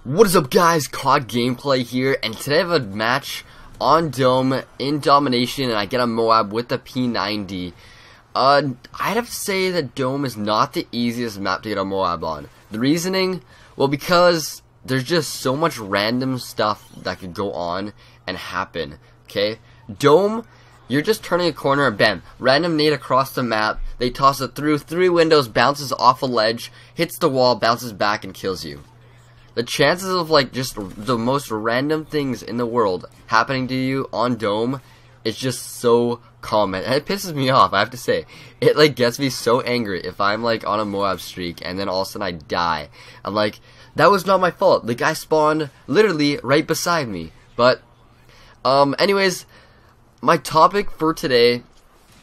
What is up, guys? COD gameplay here, and today I have a match on Dome in Domination, and I get a Moab with the P90. I'd have to say that Dome is not the easiest map to get a Moab on. The reasoning? Well, because there's just so much random stuff that could go on and happen, okay? Dome, you're just turning a corner and bam, random nade across the map, they toss it through 3 windows, bounces off a ledge, hits the wall, bounces back, and kills you. The chances of like just the most random things in the world happening to you on Dome is just so common, and it pisses me off, I have to say. It like gets me so angry if I'm like on a Moab streak and then all of a sudden I die. I'm like, that was not my fault. The guy spawned literally right beside me. But anyways, my topic for today,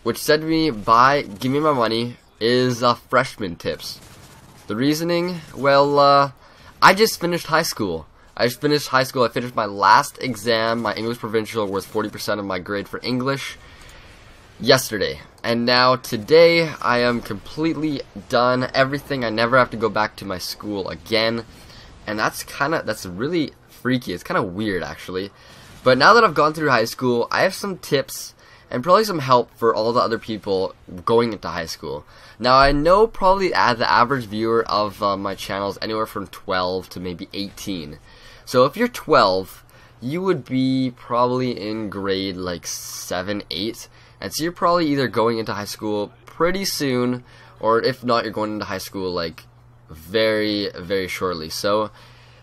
which said to me by give me my money, is freshman tips. The reasoning, well, I just finished high school. I finished my last exam. My English provincial was 40% of my grade for English yesterday. And now today I am completely done everything. I never have to go back to my school again. And that's really freaky. It's kind of weird actually. But now that I've gone through high school, I have some tips and probably some help for all the other people going into high school. Now, I know probably the average viewer of my channel is anywhere from 12 to maybe 18. So if you're 12, you would be probably in grade like 7, 8. And so you're probably either going into high school pretty soon, or if not, you're going into high school like very, very shortly. So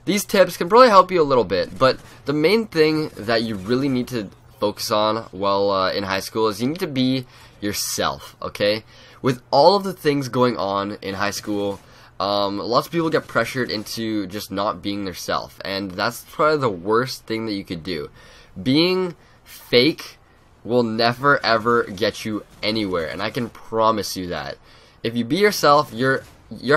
these tips can probably help you a little bit, but the main thing that you really need to focus on while in high school is you need to be yourself, okay? With all of the things going on in high school, lots of people get pressured into just not being their self, and that's probably the worst thing that you could do. Being fake will never ever get you anywhere, and I can promise you that. If you be yourself, your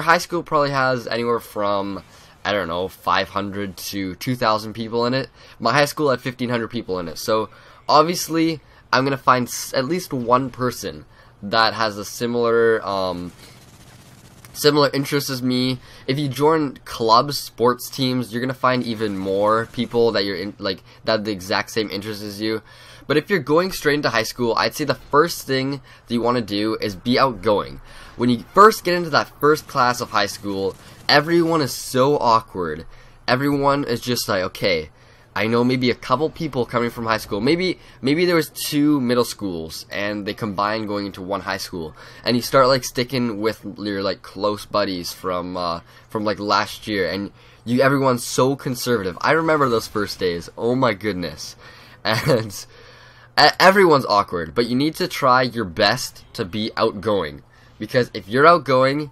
high school probably has anywhere from, I don't know, 500 to 2,000 people in it. My high school had 1,500 people in it, so obviously I'm gonna find at least one person that has a similar interests as me. If you join clubs, sports teams, you're gonna find even more people that you're in, like, that have the exact same interests as you. But if you're going straight into high school, I'd say the first thing that you want to do is be outgoing. When you first get into that first class of high school, everyone is so awkward. Everyone is just like, okay, I know maybe a couple people coming from high school. Maybe there was 2 middle schools and they combined going into one high school. And you start like sticking with your like close buddies from like last year, and everyone's so conservative. I remember those first days. Oh my goodness. And everyone's awkward, but you need to try your best to be outgoing, because if you're outgoing,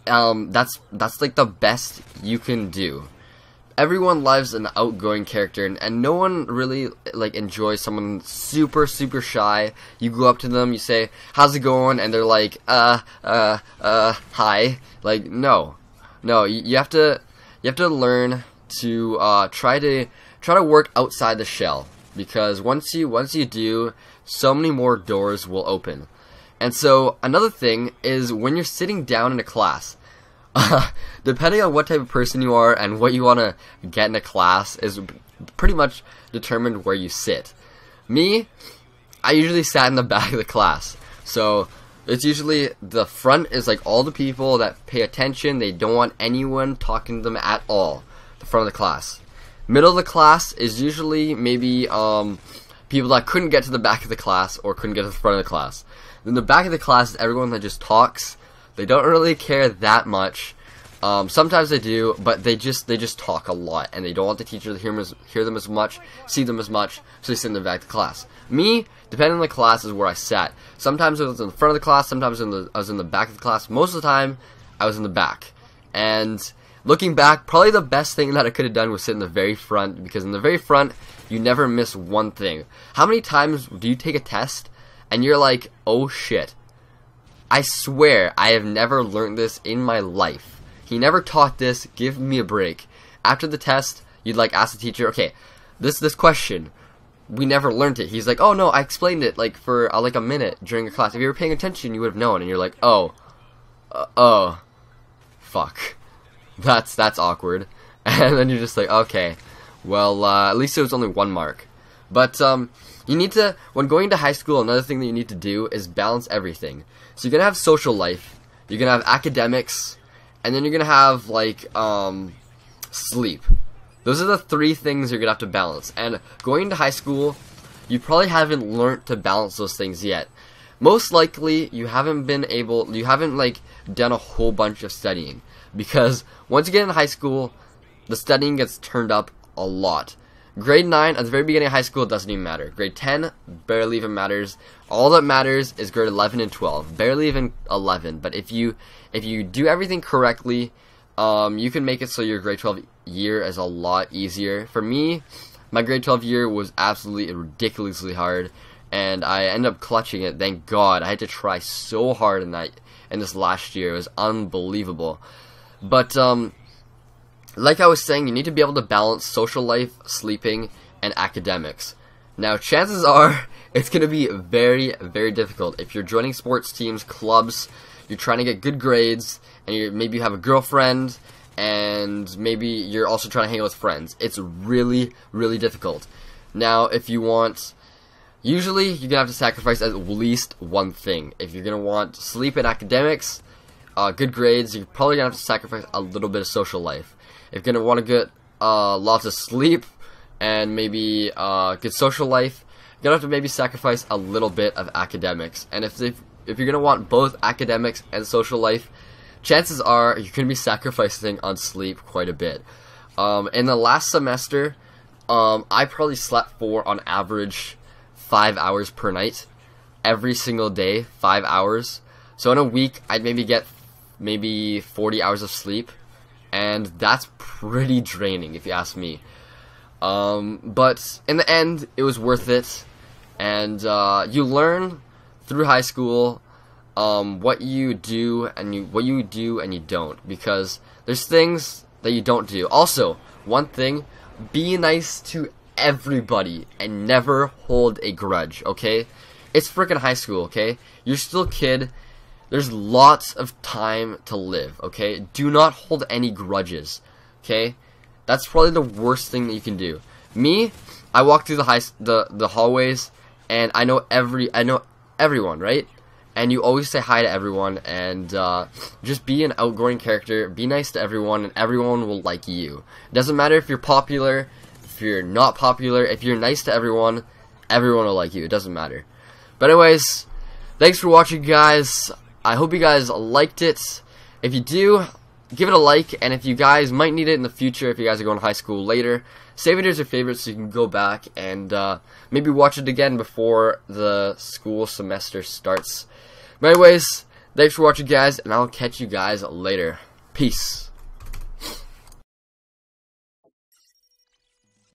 that's like the best you can do. Everyone loves an outgoing character, and no one really like enjoys someone super shy. You go up to them, you say, "How's it going?" and they're like, hi. Like, no, you have to learn to try to work outside the shell, because once you do, so many more doors will open. And so another thing is when you're sitting down in a class, depending on what type of person you are and what you want to get in a class is pretty much determined where you sit. Me, I usually sat in the back of the class. So it's usually the front is like all the people that pay attention. They don't want anyone talking to them at all. The front of the class. Middle of the class is usually maybe people that couldn't get to the back of the class or couldn't get to the front of the class. Then the back of the class is everyone that just talks. They don't really care that much. Sometimes they do, but they just talk a lot, and they don't want the teacher to hear them as much, see them as much, so they sit in the back of the class. Me, depending on the class, is where I sat. Sometimes I was in the front of the class, sometimes I was in the back of the class. Most of the time, I was in the back. And looking back, probably the best thing that I could have done was sit in the very front, because in the very front, you never miss one thing. How many times do you take a test, and you're like, oh shit, I swear I have never learned this in my life. He never taught this, give me a break. After the test, you'd like ask the teacher, okay, this question, we never learned it. He's like, oh no, I explained it like for like a minute during a class. If you were paying attention, you would have known. And you're like, oh, fuck. That's awkward. And then you're just like, okay, well, at least it was only 1 mark. But you need to, when going to high school, another thing that you need to do is balance everything. So you're gonna have social life, you're gonna have academics, and then you're gonna have like sleep. Those are the 3 things you're gonna have to balance. And going to high school, you probably haven't learned to balance those things yet. Most likely, you haven't like done a whole bunch of studying, because once you get in high school, the studying gets turned up a lot. Grade 9, at the very beginning of high school, it doesn't even matter. Grade 10 barely even matters. All that matters is grade 11 and 12. Barely even 11. But if you do everything correctly, you can make it so your grade 12 year is a lot easier. For me, my grade 12 year was absolutely ridiculously hard, and I ended up clutching it. Thank God. I had to try so hard in this last year. It was unbelievable. But like I was saying, you need to be able to balance social life, sleeping, and academics. Now, chances are it's going to be very, very difficult. If you're joining sports teams, clubs, you're trying to get good grades, and maybe you have a girlfriend, and maybe you're also trying to hang out with friends. It's really, really difficult. Now, if you want, usually you're going to have to sacrifice at least one thing. If you're going to want sleep and academics, good grades, you're probably going to have to sacrifice a little bit of social life. If you're going to want to get lots of sleep and maybe good social life, you're going to have to maybe sacrifice a little bit of academics. And if you're going to want both academics and social life, chances are you're going to be sacrificing on sleep quite a bit. In the last semester, I probably slept for, on average, 5 hours per night. Every single day, 5 hours. So in a week, I'd maybe get 40 hours of sleep. And that's pretty draining, if you ask me. But in the end, it was worth it. And you learn through high school what you do and you don't, because there's things that you don't do. Also, one thing, be nice to everybody and never hold a grudge, okay? It's freaking high school, okay? You're still a kid. There's lots of time to live, okay? Do not hold any grudges, okay? That's probably the worst thing that you can do. Me, I walk through the hallways, and I know everyone, right? And you always say hi to everyone, and just be an outgoing character. Be nice to everyone, and everyone will like you. It doesn't matter if you're popular, if you're not popular. If you're nice to everyone, everyone will like you. It doesn't matter. But anyways, thanks for watching, guys. I hope you guys liked it. If you do, give it a like, and if you guys might need it in the future, if you guys are going to high school later, save it as your favorite so you can go back and maybe watch it again before the school semester starts. But anyways, thanks for watching, guys, and I'll catch you guys later. Peace.